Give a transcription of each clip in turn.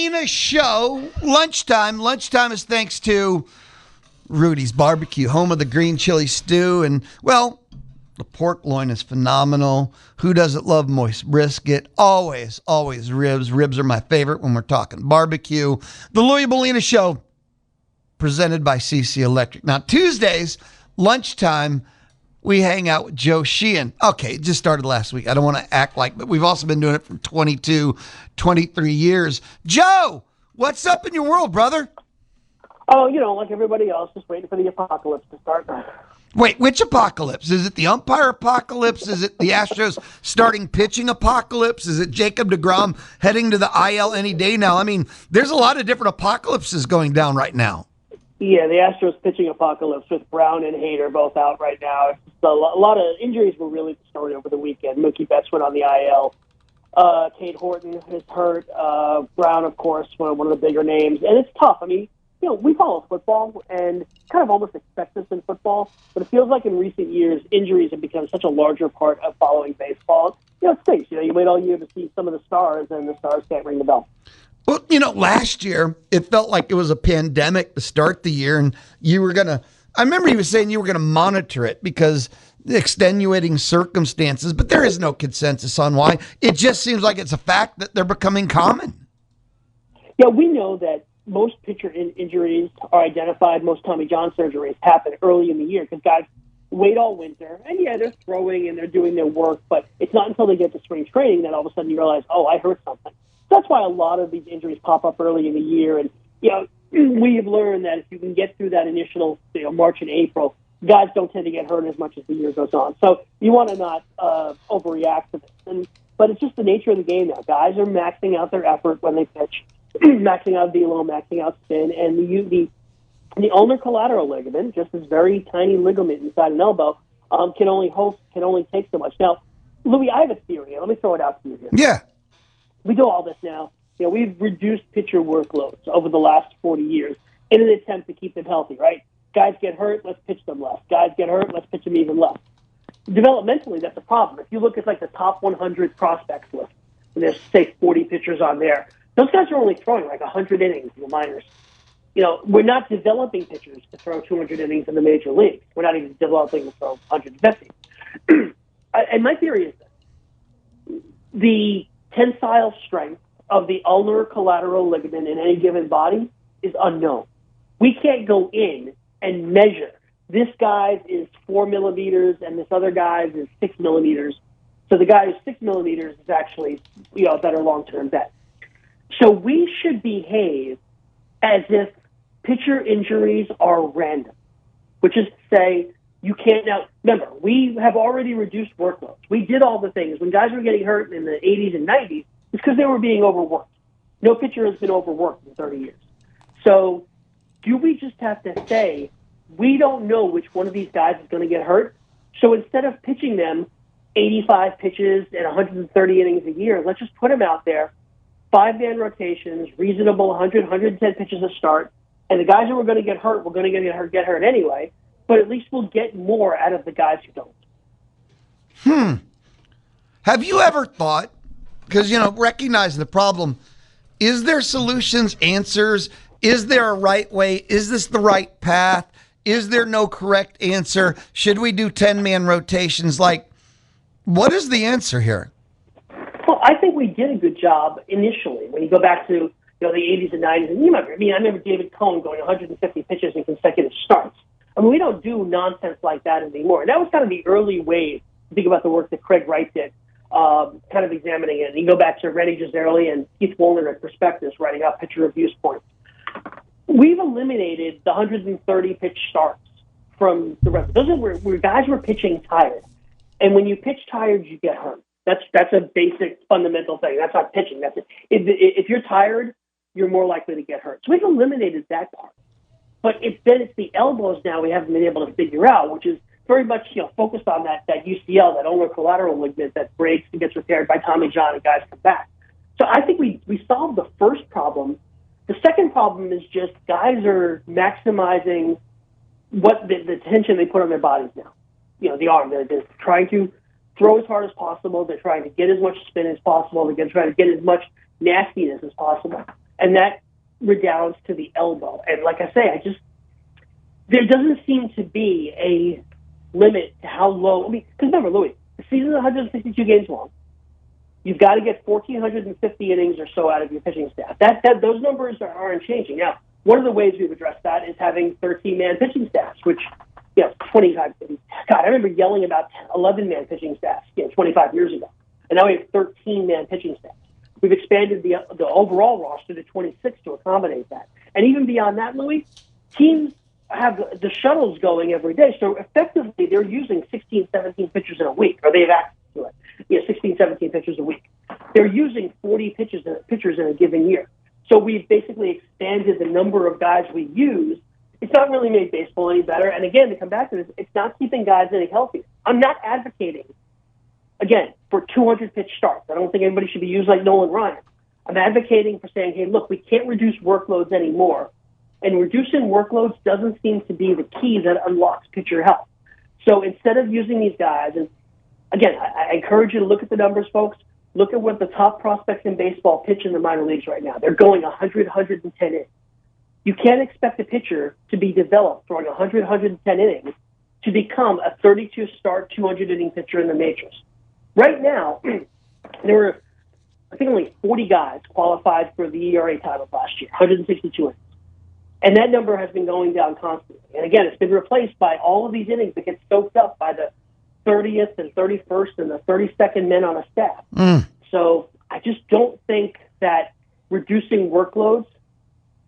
Molina Show, lunchtime. Lunchtime is thanks to Rudy's Barbecue, home of the green chili stew. And, well, the pork loin is phenomenal. Who doesn't love moist brisket? Always, always ribs. Ribs are my favorite when we're talking barbecue. The Louie Molina Show, presented by CC Electric. Now, Tuesdays, lunchtime, we hang out with Joe Sheehan. Okay, it just started last week. I don't want to act like, but we've also been doing it for 22, 23 years. Joe, what's up in your world, brother? Oh, like everybody else, just waiting for the apocalypse to start. Wait, which apocalypse? Is it the umpire apocalypse? Is it the Astros starting pitching apocalypse? Is it Jacob deGrom heading to the IL any day now? I mean, there's a lot of different apocalypses going down right now. Yeah, the Astros pitching apocalypse with Brown and Hader both out right now. It's a lot of injuries were really the story over the weekend. Mookie Betts went on the IL. Kate Horton is hurt. Brown, of course, one of the bigger names. And it's tough. I mean, we follow football and kind of almost expect this in football, but it feels like in recent years, injuries have become such a larger part of following baseball. It stinks. You wait all year to see some of the stars, and the stars can't ring the bell. Well, last year, it felt like it was a pandemic to start the year, and I remember you were saying you were going to monitor it because the extenuating circumstances, but there is no consensus on why. It just seems like it's a fact that they're becoming common. Yeah, we know that most pitcher injuries are identified, most Tommy John surgeries happen early in the year because guys wait all winter, and yeah, they're throwing and they're doing their work, but it's not until they get to spring training that all of a sudden you realize, oh, I hurt something. That's why a lot of these injuries pop up early in the year. And, we've learned that if you can get through that initial, March and April, guys don't tend to get hurt as much as the year goes on. So you want to not overreact to this. But it's just the nature of the game now. Guys are maxing out their effort when they pitch, maxing out velo, maxing out spin. And the ulnar collateral ligament, just this very tiny ligament inside an elbow, can only take so much. Now, Louie, I have a theory. Let me throw it out to you here. Yeah. We do all this now. We've reduced pitcher workloads over the last 40 years in an attempt to keep them healthy, right? Guys get hurt, let's pitch them less. Guys get hurt, let's pitch them even less. Developmentally, that's a problem. If you look at the top 100 prospects list, and there's, say, 40 pitchers on there, those guys are only throwing 100 innings in the minors. We're not developing pitchers to throw 200 innings in the major leagues. We're not even developing to throw 150. And my theory is this. The tensile strength of the ulnar collateral ligament in any given body is unknown. We can't go in and measure. This guy's is 4 millimeters and this other guy's is 6 millimeters. So the guy who's 6 millimeters is actually, a better long-term bet. So we should behave as if pitcher injuries are random, which is to say, you can't now. Remember, we have already reduced workloads. We did all the things. When guys were getting hurt in the 80s and 90s, it's because they were being overworked. No pitcher has been overworked in 30 years. So do we just have to say, we don't know which one of these guys is going to get hurt? So instead of pitching them 85 pitches and 130 innings a year, let's just put them out there, 5-man rotations, reasonable 100, 110 pitches a start, and the guys who are going to get hurt, we're going to get hurt anyway. But at least we'll get more out of the guys who don't. Have you ever thought, because, recognizing the problem, is there solutions, answers? Is there a right way? Is this the right path? Is there no correct answer? Should we do 10-man rotations? What is the answer here? Well, I think we did a good job initially. When you go back to the 80s and 90s, and I remember David Cohn going 150 pitches in consecutive starts. We don't do nonsense like that anymore. And that was kind of the early wave. Think about the work that Craig Wright did, kind of examining it. And you go back to Rennie Gisarelli and Keith Woolner at Prospectus writing out pitcher abuse points. We've eliminated the 130 pitch starts from the rest. Those are where guys were pitching tired. And when you pitch tired, you get hurt. That's a basic fundamental thing. That's not pitching. That's it. If you're tired, you're more likely to get hurt. So we've eliminated that part. But it's the elbows now we haven't been able to figure out, which is very much focused on that UCL, that ulnar collateral ligament that breaks and gets repaired by Tommy John and guys come back. So I think we solved the first problem. The second problem is just guys are maximizing what the tension they put on their bodies now. The arm. They're trying to throw as hard as possible. They're trying to get as much spin as possible. They're trying to get as much nastiness as possible. and that redounds to the elbow. And like I say, there doesn't seem to be a limit to how low. I mean, because remember, Louie, the season is 162 games long. You've got to get 1,450 innings or so out of your pitching staff. Those numbers aren't changing. Now, one of the ways we've addressed that is having 13-man pitching staffs, which, 25. God, I remember yelling about 11-man pitching staffs, 25 years ago. And now we have 13-man pitching staffs. We've expanded the overall roster to 26 to accommodate that. And even beyond that, Louie, teams have the shuttles going every day. So effectively, they're using 16, 17 pitchers in a week, or they have access to it. 16, 17 pitchers a week. They're using 40 pitchers in a given year. So we've basically expanded the number of guys we use. It's not really made baseball any better. And again, to come back to this, it's not keeping guys any healthier. I'm not advocating, again, for 200 pitch starts. I don't think anybody should be used like Nolan Ryan. I'm advocating for saying, hey, look, we can't reduce workloads anymore. And reducing workloads doesn't seem to be the key that unlocks pitcher health. So instead of using these guys, and again, I encourage you to look at the numbers, folks. Look at what the top prospects in baseball pitch in the minor leagues right now. They're going 100, 110 innings. You can't expect a pitcher to be developed throwing 100, 110 innings to become a 32-start, 200-inning pitcher in the majors. Right now, there were, I think, only 40 guys qualified for the ERA title last year, 162 innings. And that number has been going down constantly. And again, it's been replaced by all of these innings that get soaked up by the 30th and 31st and the 32nd men on a staff. So I just don't think that reducing workloads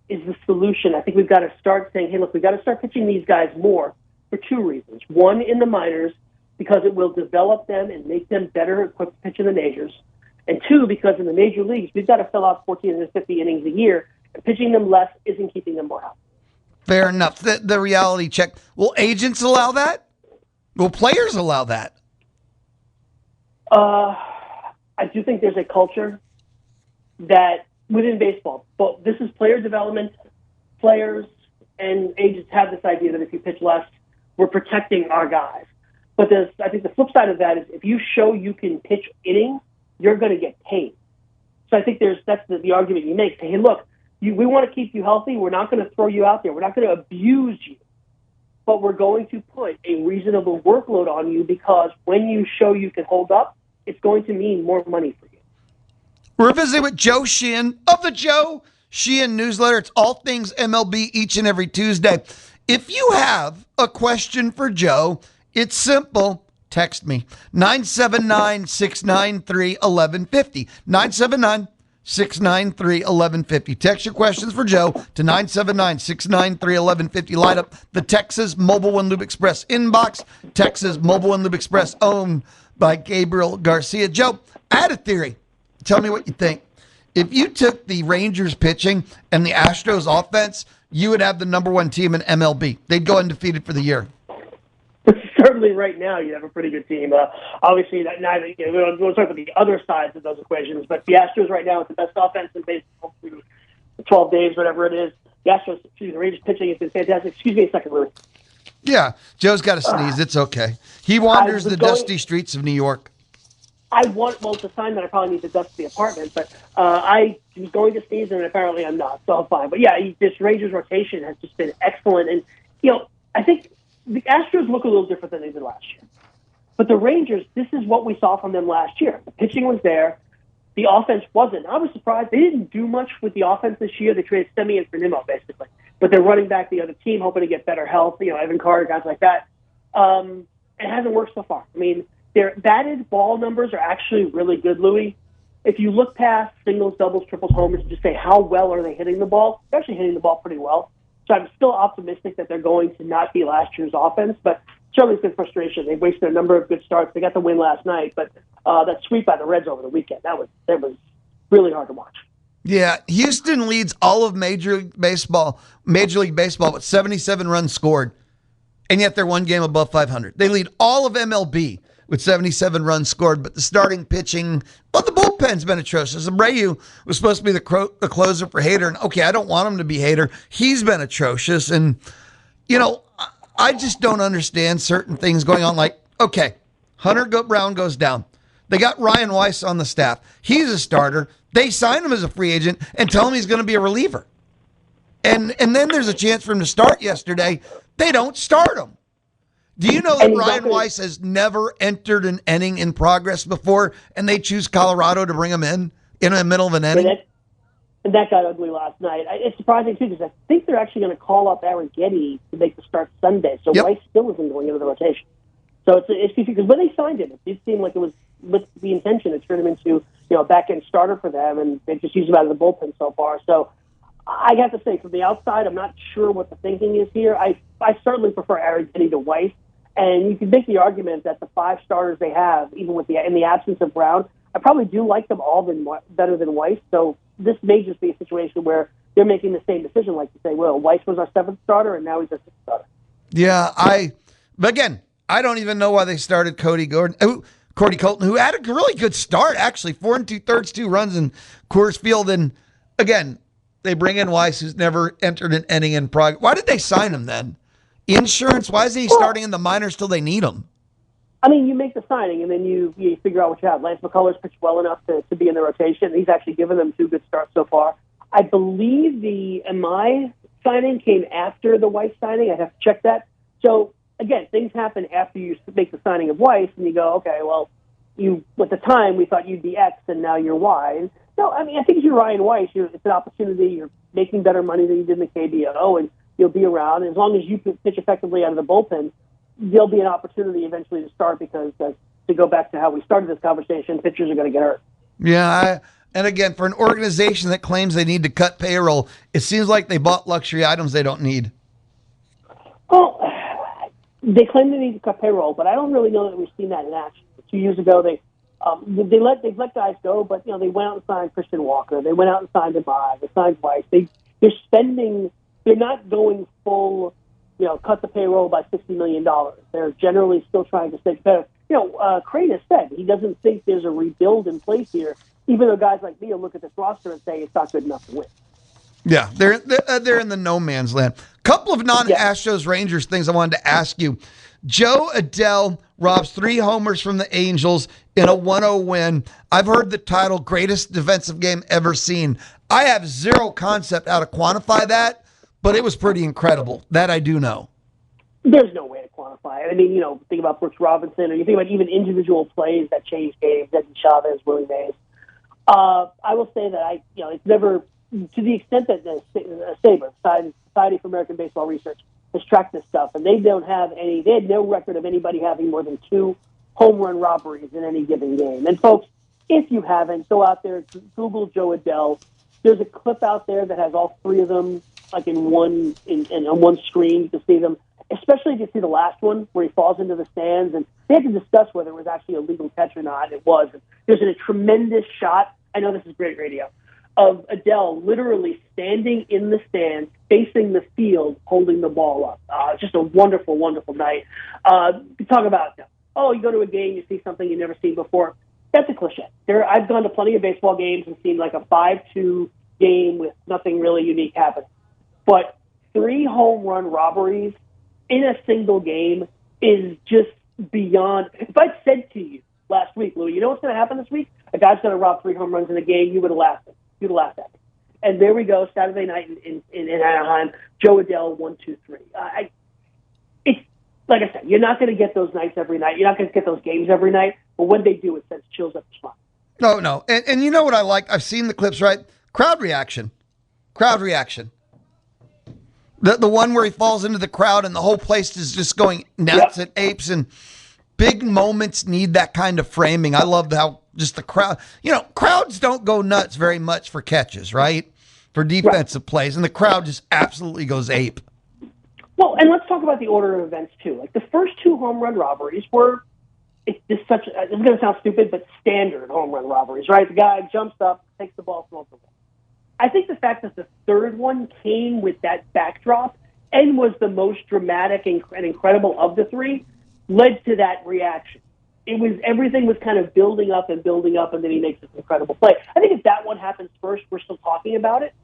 is the solution. I think we've got to start saying, hey, look, we've got to start pitching these guys more for two reasons. One, in the minors, because it will develop them and make them better equipped to pitch in the majors. And two, because in the major leagues, we've got to fill out 1,450 innings a year, and pitching them less isn't keeping them more healthy. Fair enough. The reality check. Will agents allow that? Will players allow that? I do think there's a culture that within baseball, but this is player development. Players and agents have this idea that if you pitch less, we're protecting our guys. But I think the flip side of that is if you show you can pitch innings, you're going to get paid. So I think that's the argument you make. Say, hey, look, we want to keep you healthy. We're not going to throw you out there. We're not going to abuse you. But we're going to put a reasonable workload on you because when you show you can hold up, it's going to mean more money for you. We're visiting with Joe Sheehan of the Joe Sheehan Newsletter. It's all things MLB each and every Tuesday. If you have a question for Joe, it's simple. Text me, 979-693-1150. 979-693-1150. Text your questions for Joe to 979-693-1150. Light up the Texas Mobile One Lube Express inbox. Texas Mobile One Lube Express, owned by Gabriel Garcia. Joe, I had a theory. Tell me what you think. If you took the Rangers pitching and the Astros offense, you would have the number one team in MLB. They'd go undefeated for the year. Certainly right now you have a pretty good team. Obviously, we don't talk about the other sides of those equations, but the Astros right now is the best offense in baseball through 12 days, whatever it is. The Rangers pitching has been fantastic. Excuse me a second, Louie. Yeah, Joe's got to sneeze. It's okay. He wanders the dusty streets of New York. It's a sign that I probably need to dust the apartment, but I was going to sneeze, and apparently I'm not, so I'm fine. But yeah, this Rangers rotation has just been excellent. And, I think the Astros look a little different than they did last year. But the Rangers, this is what we saw from them last year. The pitching was there. The offense wasn't. I was surprised. They didn't do much with the offense this year. They traded Semien for Nimmo, basically. But they're running back the other team, hoping to get better health, Evan Carter, guys like that. It hasn't worked so far. I mean, their batted ball numbers are actually really good, Louie. If you look past singles, doubles, triples, homers, and just say how well are they hitting the ball, they're actually hitting the ball pretty well. So I'm still optimistic that they're going to not be last year's offense, but certainly it's been frustration. They've wasted a number of good starts. They got the win last night, but that sweep by the Reds over the weekend, that was really hard to watch. Yeah, Houston leads all of Major League Baseball with 77 runs scored, and yet they're one game above 500. They lead all of MLB with 77 runs scored, but the starting pitching, the bullpen's been atrocious. Abreu was supposed to be the closer for Hader, and okay, I don't want him to be Hader. He's been atrocious, and, I just don't understand certain things going on. Like, okay, Hunter Brown goes down. They got Ryan Weiss on the staff. He's a starter. They sign him as a free agent and tell him he's going to be a reliever. And then there's a chance for him to start yesterday. They don't start him. Do you know that Ryan Weiss has never entered an inning in progress before, and they choose Colorado to bring him in the middle of an inning? And that got ugly last night. It's surprising, too, because I think they're actually going to call up Aaron Getty to make the start Sunday. So Weiss still isn't going into the rotation. So it's because when they signed him, it did seem like it was with the intention to turn him into a back-end starter for them, and they just used him out of the bullpen so far. So I have to say, from the outside, I'm not sure what the thinking is here. I certainly prefer Aaron Getty to Weiss, and you can make the argument that the 5 starters they have, even in the absence of Brown, I probably do like them all better than Weiss. So this may just be a situation where they're making the same decision, like to say, well, Weiss was our 7th starter, and now he's our 6th starter. Yeah, but again, I don't even know why they started Cody Colton, who had a really good start, actually, 4 2/3, 2 runs in Coors Field. And again, they bring in Weiss, who's never entered an inning in progress. Why did they sign him then? Insurance? Why isn't he starting in the minors till they need him? I mean, you make the signing, and then you figure out what you have. Lance McCullers pitched well enough to be in the rotation. He's actually given them 2 good starts so far. I believe the MI signing came after the Weiss signing. I have to check that. So, again, things happen after you make the signing of Weiss, and you go, okay, well, at the time we thought you'd be X, and now you're Y. And, no, I mean, I think if you're Ryan Weiss, it's an opportunity. You're making better money than you did in the KBO, and you'll be around. And as long as you can pitch effectively out of the bullpen, there'll be an opportunity eventually to start because, to go back to how we started this conversation, pitchers are going to get hurt. Yeah, and again, for an organization that claims they need to cut payroll, it seems like they bought luxury items they don't need. Well, they claim they need to cut payroll, but I don't really know that we've seen that in action. 2 years ago, they've let guys go, but they went out and signed Christian Walker. They went out and signed Amai. They signed Weiss. They're spending. They're not going full. Cut the payroll by $60 million. They're generally still trying to stay competitive. Crane has said he doesn't think there's a rebuild in place here, even though guys like me will look at this roster and say it's not good enough to win. Yeah, they're in the no man's land. Couple of non-Astros Rangers things I wanted to ask you. Joe Adell robs 3 homers from the Angels in a 1-0 win. I've heard the title greatest defensive game ever seen. I have zero concept how to quantify that, but it was pretty incredible. That I do know. There's no way to quantify it. I mean, think about Brooks Robinson, or you think about even individual plays that change games, Edwin Chavez, Willie Mays. I will say that it's never, to the extent that the SABR, Society for American Baseball Research, has tracked this stuff, and they had no record of anybody having more than 2 home run robberies in any given game. And folks, if you haven't, go out there, Google Joe Adell. There's a clip out there that has all 3 of them, like on one screen to see them. Especially if you see the last one where he falls into the stands, and they had to discuss whether it was actually a legal catch or not. It was. There's a tremendous shot. I know this is great radio, of Adell literally standing in the stands, facing the field, holding the ball up. Just a wonderful, wonderful night. Talk about, you go to a game, you see something you've never seen before. That's a cliche. I've gone to plenty of baseball games and seen like a 5-2 game with nothing really unique happen. But 3 home run robberies in a single game is just beyond. If I'd said to you last week, Louie, you know what's going to happen this week? A guy's going to rob 3 home runs in a game, you would have laughed. You'd have laughed at me. And there we go, Saturday night in Anaheim, Joe Adell, 1, 2, 3. It's like I said, you're not going to get those nights every night. You're not going to get those games every night. But when they do, it sends chills up the spine. No. And you know what I like? I've seen the clips, right? Crowd reaction. The one where he falls into the crowd and the whole place is just going nuts and apes, and big moments need that kind of framing. I love how just the crowd, crowds don't go nuts very much for catches, right? For defensive plays, and the crowd just absolutely goes ape. Well, and let's talk about the order of events too. Like the first 2 home run robberies were, this is going to sound stupid, but standard home run robberies, right? The guy jumps up, takes the ball, throws the ball. I think the fact that the third one came with that backdrop and was the most dramatic and incredible of the 3 led to that reaction. Everything was kind of building up, and then he makes this incredible play. I think if that one happens first, we're still talking about it.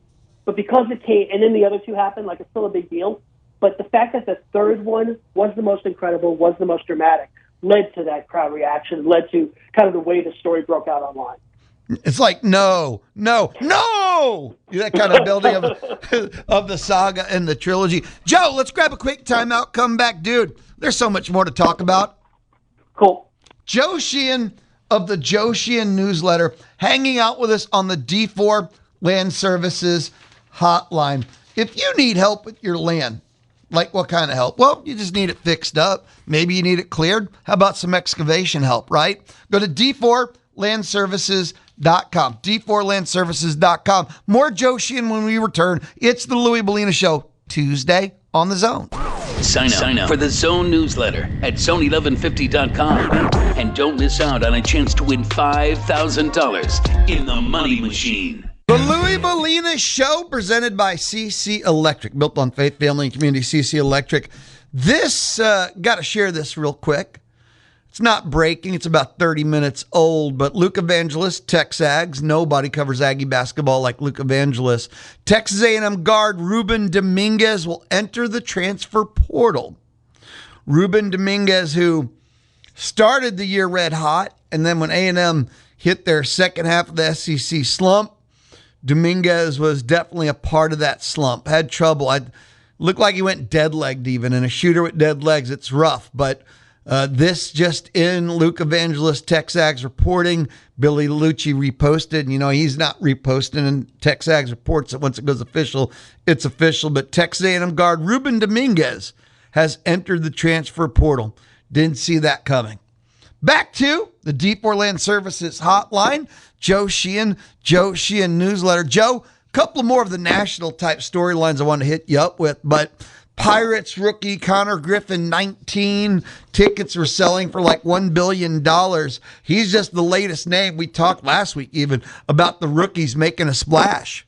But because it came, and then the other 2 happened, it's still a big deal. But the fact that the third one was the most incredible, was the most dramatic, led to that crowd reaction, led to kind of the way the story broke out online. It's like, no. That kind of building of the saga and the trilogy. Joe, let's grab a quick timeout. Come back, dude. There's so much more to talk about. Cool. Joe Sheehan of the Joe Sheehan Newsletter hanging out with us on the D4 Land Services hotline. If you need help with your land, like what kind of help? Well, you just need it fixed up. Maybe you need it cleared. How about some excavation help, right? Go to D4landservices.com. D4landservices.com. More Joe Sheehan when we return. It's the Louie Bellina Show, Tuesday on The Zone. Sign up for the Zone newsletter at zone1150.com. And don't miss out on a chance to win $5,000 in the Money Machine. The Louie Bellina Show, presented by CC Electric, built on faith, family, and community. CC Electric. This, got to share this real quick. It's not breaking. It's about 30 minutes old, but Luke Evangelist, Texags. Nobody covers Aggie basketball like Luke Evangelist. Texas A&M guard Ruben Dominguez will enter the transfer portal. Ruben Dominguez, who started the year red hot, and then when A&M hit their second half of the SEC slump, Dominguez was definitely a part of that slump. Had trouble. Looked like he went dead-legged even, and a shooter with dead legs, it's rough. But this just in, Luke Evangelist, Texags reporting. Billy Lucci reposted. And, he's not reposting, and Texags reports that once it goes official, it's official. But Texas A&M guard Ruben Dominguez has entered the transfer portal. Didn't see that coming. Back to the D4 Land Services hotline. Joe Sheehan Newsletter. Joe, a couple more of the national type storylines I want to hit you up with, but Pirates rookie Connor Griffin, 19. Tickets were selling for like $1 billion. He's just the latest name. We talked last week even about the rookies making a splash.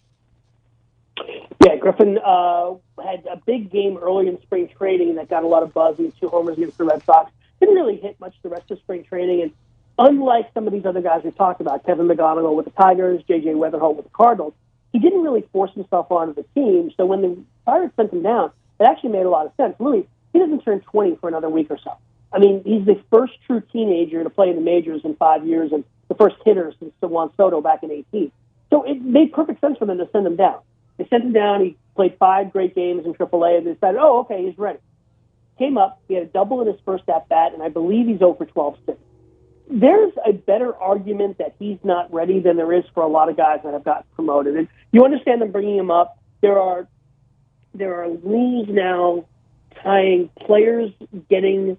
Yeah, Griffin had a big game early in spring training that got a lot of buzz. He had 2 homers against the Red Sox. Didn't really hit much the rest of spring training, and unlike some of these other guys we talked about, Kevin McGonigal with the Tigers, J.J. Weatherholt with the Cardinals, he didn't really force himself onto the team. So when the Pirates sent him down, it actually made a lot of sense. Louis, he doesn't turn 20 for another week or so. I mean, he's the first true teenager to play in the majors in 5 years and the first hitter since Juan Soto back in 18. So it made perfect sense for them to send him down. They sent him down. He played 5 great games in AAA, and they decided, oh, okay, he's ready. Came up, he had a double in his first at-bat, and I believe he's 0 for 12 since. There's a better argument that he's not ready than there is for a lot of guys that have gotten promoted. And you understand them bringing him up. There are rules now tying players doing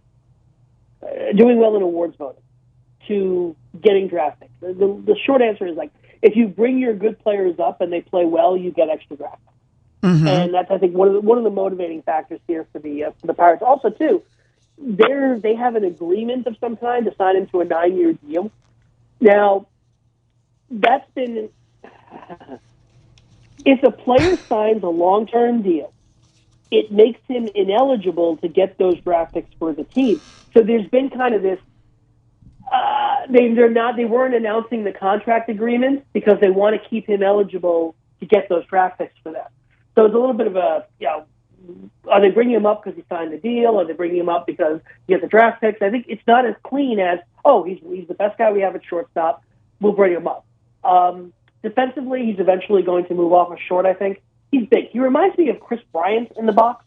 well in awards voting to getting draft picks. The short answer is, like, if you bring your good players up and they play well, you get extra draft picks. Mm-hmm. And that's, I think, one of the motivating factors here for the Pirates. Also, too, they have an agreement of some kind to sign him to a 9-year deal. Now, that's been if a player signs a long-term deal, it makes him ineligible to get those draft picks for the team. So there's been kind of this. They weren't announcing the contract agreement because they want to keep him eligible to get those draft picks for them. So it's a little bit of a, are they bringing him up because he signed the deal? Are they bringing him up because he has the draft picks? I think it's not as clean as, he's the best guy we have at shortstop. We'll bring him up. Defensively, he's eventually going to move off a short, I think. He's big. He reminds me of Chris Bryant in the box,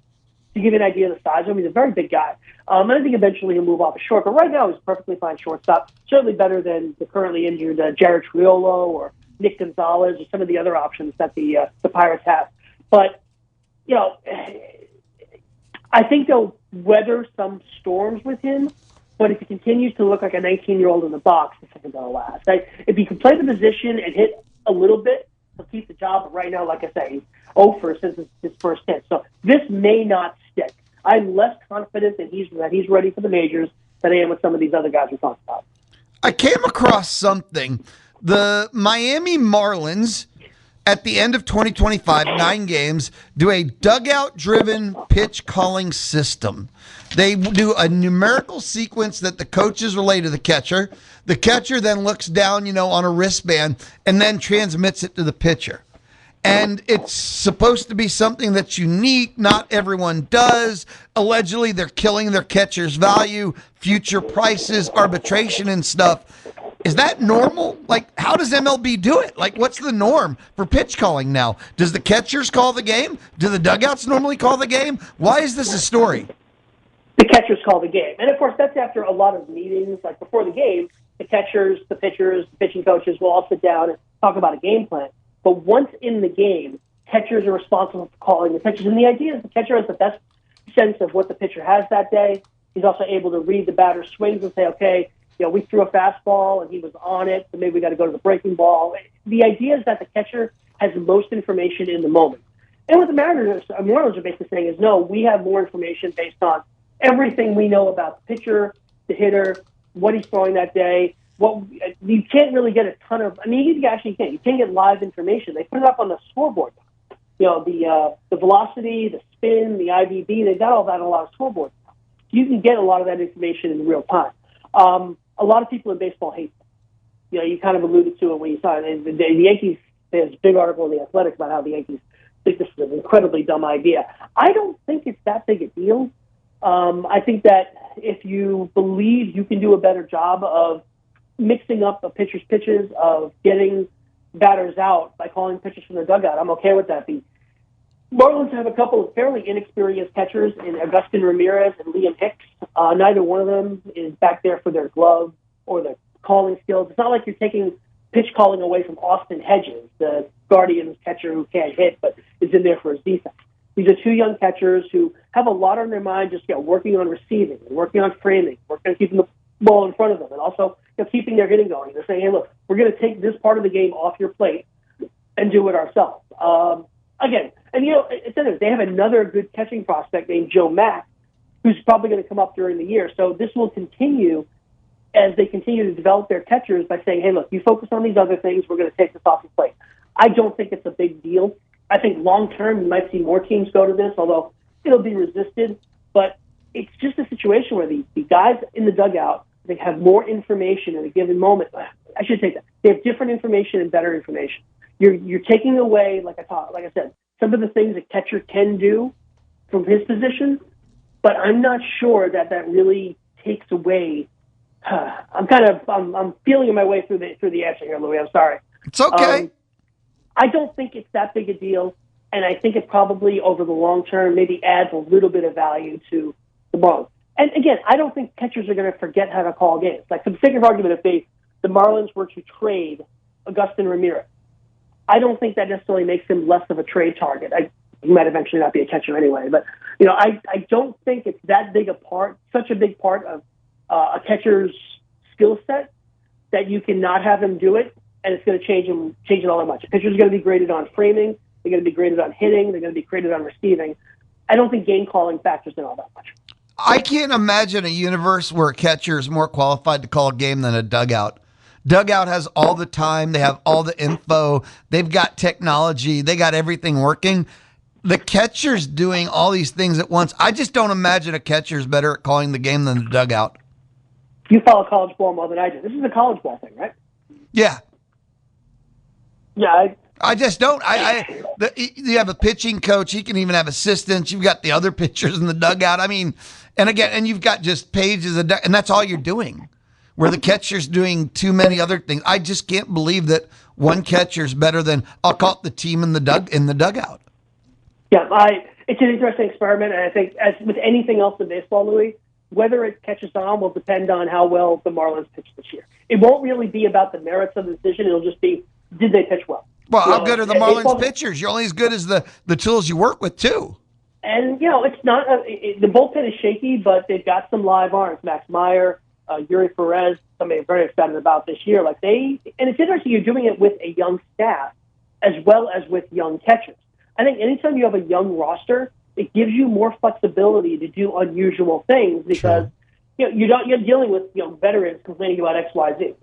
to give you an idea of the size of him. He's a very big guy. And I think eventually he'll move off a short. But right now, he's a perfectly fine shortstop. Certainly better than the currently injured Jared Triolo or Nick Gonzalez or some of the other options that the Pirates have. But, I think they'll weather some storms with him. But if he continues to look like a 19-year-old in the box, this isn't going to last. If he can play the position and hit a little bit, he'll keep the job. But right now, like I say, he's 0 for since his first hit. So this may not stick. I'm less confident that he's ready for the majors than I am with some of these other guys we talked about. I came across something. The Miami Marlins, at the end of 2025, 9 games, do a dugout-driven pitch calling system. They do a numerical sequence that the coaches relay to the catcher. The catcher then looks down, on a wristband and then transmits it to the pitcher. And it's supposed to be something that's unique. Not everyone does. Allegedly, they're killing their catcher's value, future prices, arbitration and stuff. Is that normal? Like, how does MLB do it? Like, what's the norm for pitch calling now? Does the catchers call the game? Do the dugouts normally call the game? Why is this a story? The catchers call the game. And, of course, that's after a lot of meetings. Like, before the game, the catchers, the pitchers, the pitching coaches will all sit down and talk about a game plan. But once in the game, catchers are responsible for calling the pitches. And the idea is the catcher has the best sense of what the pitcher has that day. He's also able to read the batter's swings and say, okay, we threw a fastball and he was on it, so maybe we got to go to the breaking ball. The idea is that the catcher has the most information in the moment. And what the Marlins are basically saying is, no, we have more information based on everything we know about the pitcher, the hitter, what he's throwing that day. You can't really get a ton of. I mean, you actually can't. You can't get live information. They put it up on the scoreboard. The velocity, the spin, the IBB. They got all that on a lot of scoreboards. You can get a lot of that information in real time. A lot of people in baseball hate them. You kind of alluded to it when you saw it. The Yankees. There's a big article in the Athletic about how the Yankees think this is an incredibly dumb idea. I don't think it's that big a deal. I think that if you believe you can do a better job of mixing up a pitcher's pitches, of getting batters out by calling pitches from the dugout, I'm okay with that. The Marlins have a couple of fairly inexperienced catchers in Agustin Ramirez and Liam Hicks. Neither one of them is back there for their glove or their calling skills. It's not like you're taking pitch calling away from Austin Hedges, the Guardians catcher who can't hit but is in there for his defense. These are two young catchers who have a lot on their mind, just working on receiving, working on framing, working on keeping the ball in front of them, and also keeping their hitting going. They're saying, hey, look, we're going to take this part of the game off your plate and do it ourselves. Again, and they have another good catching prospect named Joe Mack, who's probably going to come up during the year. So this will continue as they continue to develop their catchers by saying, hey, look, you focus on these other things, we're going to take this off your plate. I don't think it's a big deal. I think long-term you might see more teams go to this, although it'll be resisted. But it's just a situation where the guys in the dugout, they have more information in a given moment. I should take that. They have different information and better information. You're taking away, like I said, some of the things a catcher can do from his position, but I'm not sure that really takes away. I'm feeling my way through the answer here, Louie. I'm sorry. It's okay. I don't think it's that big a deal, and I think it probably over the long term maybe adds a little bit of value to the Marlins. And again, I don't think catchers are going to forget how to call games. Like, for the sake of argument, if the Marlins were to trade Agustin Ramirez, I don't think that necessarily makes him less of a trade target. He might eventually not be a catcher anyway, but I don't think it's that big a part, such a big part of a catcher's skill set that you cannot have him do it, and it's going to change it all that much. A pitcher's going to be graded on framing, they're going to be graded on hitting, they're going to be graded on receiving. I don't think game calling factors in all that much. I can't imagine a universe where a catcher is more qualified to call a game than a dugout. Dugout has all the time. They have all the info. They've got technology. They got everything working. The catcher's doing all these things at once. I just don't imagine a catcher's better at calling the game than the dugout. You follow college ball more than I do. This is a college ball thing, right? Yeah. Yeah. I just don't. You have a pitching coach. He can even have assistants. You've got the other pitchers in the dugout. I mean, and you've got just pages of, and that's all you're doing. Where the catcher's doing too many other things. I just can't believe that one catcher's better than, I'll call it, the team in the dugout. Yeah, it's an interesting experiment, and I think as with anything else in baseball, Louie, whether it catches on will depend on how well the Marlins pitch this year. It won't really be about the merits of the decision. It'll just be, did they pitch well? Well, how good are the Marlins pitchers? You're only as good as the tools you work with, too. And, it's not the bullpen is shaky, but they've got some live arms. Max Meyer, Yuri Perez, somebody I'm very excited about this year. And it's interesting you're doing it with a young staff as well as with young catchers. I think anytime you have a young roster, it gives you more flexibility to do unusual things because you're dealing with veterans complaining about X, Y, Z.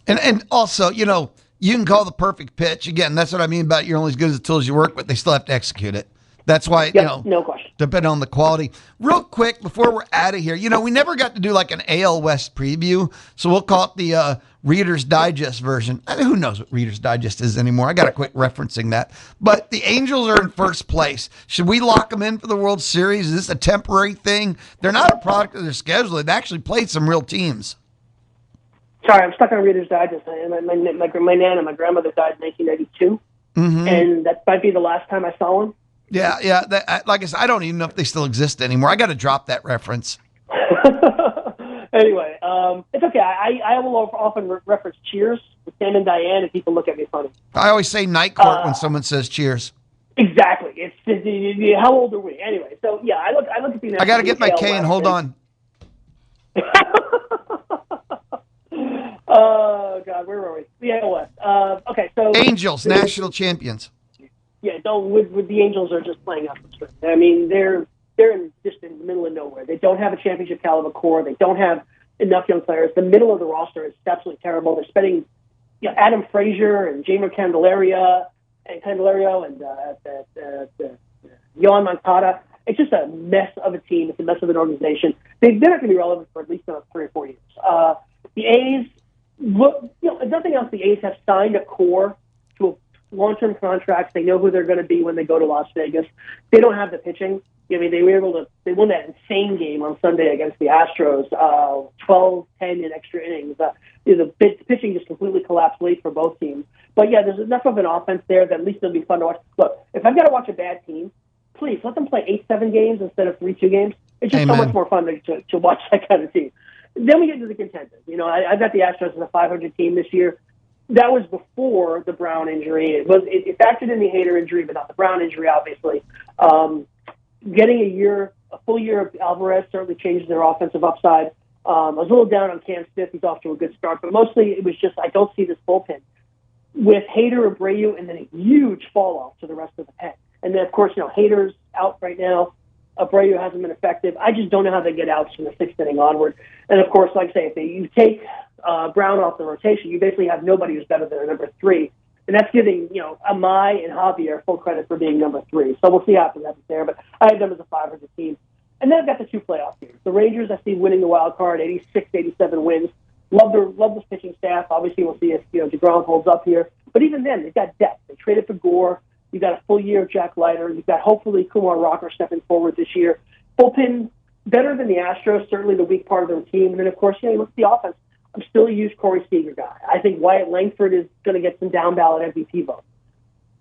And also, you can call the perfect pitch. Again, that's what I mean about you're only as good as the tools you work with. They still have to execute it. That's why, no question. Depending on the quality. Real quick, before we're out of here, we never got to do like an AL West preview, so we'll call it the Reader's Digest version. Who knows what Reader's Digest is anymore? I got to quit referencing that. But the Angels are in first place. Should we lock them in for the World Series? Is this a temporary thing? They're not a product of their schedule. They've actually played some real teams. Sorry, I'm stuck on Reader's Digest. My Nana, my grandmother died in 1992, and that might be the last time I saw one. Yeah. Like I said, I don't even know if they still exist anymore. I got to drop that reference. Anyway, it's okay. I will often reference Cheers with Sam and Diane, and people look at me funny. I always say night court when someone says cheers. Exactly. It's how old are we? Anyway, so yeah, I look at the. I got to get my K and hold on. Oh God, where were we? The AL West. Okay, so Angels, national champions. Yeah, with the Angels are just playing up the string. I mean, they're just in the middle of nowhere. They don't have a championship caliber core. They don't have enough young players. The middle of the roster is absolutely terrible. They're spending, Adam Frazier and Jamer Candelario and Yohan Moncada. It's just a mess of a team. It's a mess of an organization. They're not going to be relevant for at least another 3 or 4 years. The A's, if nothing else, the A's have signed a core to a long-term contracts. They know who they're going to be when they go to Las Vegas. They don't have the pitching. I mean, they won that insane game on Sunday against the Astros, 12-10 in extra innings. The pitching just completely collapsed late for both teams. But yeah, there's enough of an offense there that at least it'll be fun to watch. Look, if I've got to watch a bad team, please let them play 8-7 games instead of 3-2 games. It's just so much more fun to watch that kind of team. Then we get into the contenders. I've got the Astros as a 500 team this year. That was before the Brown injury. It factored in the Hader injury, but not the Brown injury, obviously. Getting a full year of Alvarez certainly changes their offensive upside. I was a little down on Cam Smith. He's off to a good start, but mostly it was just I don't see this bullpen with Hader, Abreu, and then a huge fall off to the rest of the pen. And then, of course, Hader's out right now. Abreu hasn't been effective. I just don't know how they get outs from the 6th inning onward. And, of course, like I say, if you take Brown off the rotation, you basically have nobody who's better than a number 3. And that's giving, Amai and Javier full credit for being number 3. So we'll see how happens there. But I have them as a 500 team. And then I've got the 2 playoff teams. The Rangers, I see winning the wild card, 86, 87 wins. Love this pitching staff. Obviously, we'll see if, DeGrom holds up here. But even then, they've got depth. They traded for Gore. You've got a full year of Jack Leiter. You've got, hopefully, Kumar Rocker stepping forward this year. Bullpen, better than the Astros, certainly the weak part of their team. And then, of course, you look at the offense. I'm still a huge Corey Seager guy. I think Wyatt Langford is going to get some down-ballot MVP votes.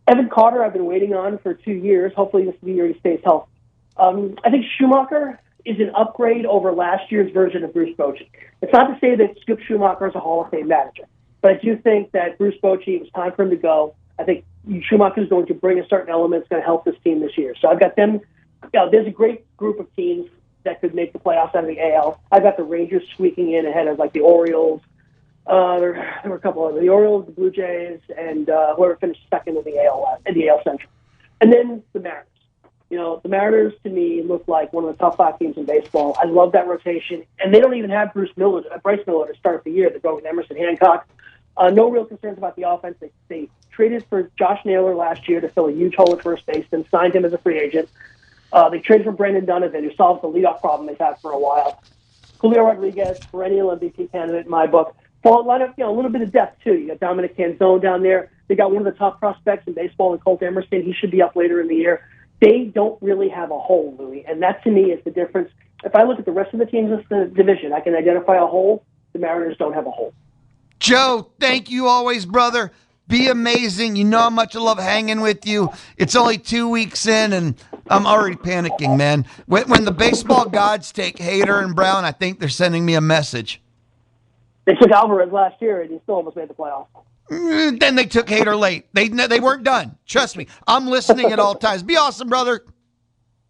Evan Carter, I've been waiting on for 2 years. Hopefully this year he stays healthy. I think Schumacher is an upgrade over last year's version of Bruce Bochy. It's not to say that Skip Schumacher is a Hall of Fame manager, but I do think that Bruce Bochy, it was time for him to go. I think Schumacher is going to bring a certain element that's going to help this team this year. So I've got them. There's a great group of teams that could make the playoffs out of the AL. I've got the Rangers squeaking in ahead of the Orioles. There were a couple of the Orioles, the Blue Jays, and whoever finished second in the AL Central. And then the Mariners. The Mariners to me look like one of the top 5 teams in baseball. I love that rotation, and they don't even have Bryce Miller to start the year. They're going with Emerson Hancock. No real concerns about the offense. They traded for Josh Naylor last year to fill a huge hole at first base, then signed him as a free agent. They traded for Brandon Donovan, who solved the leadoff problem they've had for a while. Julio Rodriguez, perennial MVP candidate in my book. Well, a little bit of depth, too. You got Dominic Canzone down there. They got one of the top prospects in baseball in Colt Emerson. He should be up later in the year. They don't really have a hole, Louie, and that, to me, is the difference. If I look at the rest of the teams in the division, I can identify a hole. The Mariners don't have a hole. Joe, thank you always, brother. Be amazing. You know how much I love hanging with you. It's only 2 weeks in, and I'm already panicking, man. When the baseball gods take Hader and Brown, I think they're sending me a message. They took Alvarez last year, and he still almost made the playoffs. Then they took Hader late. They weren't done. Trust me. I'm listening at all times. Be awesome, brother.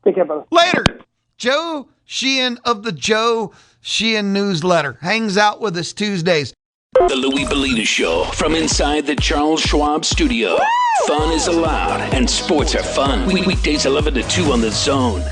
Take care, brother. Later. Joe Sheehan of the Joe Sheehan Newsletter hangs out with us Tuesdays. The Louie Bellina Show from inside the Charles Schwab studio. Woo! Fun is allowed and sports are fun. Weekdays 11 to 2 on The Zone.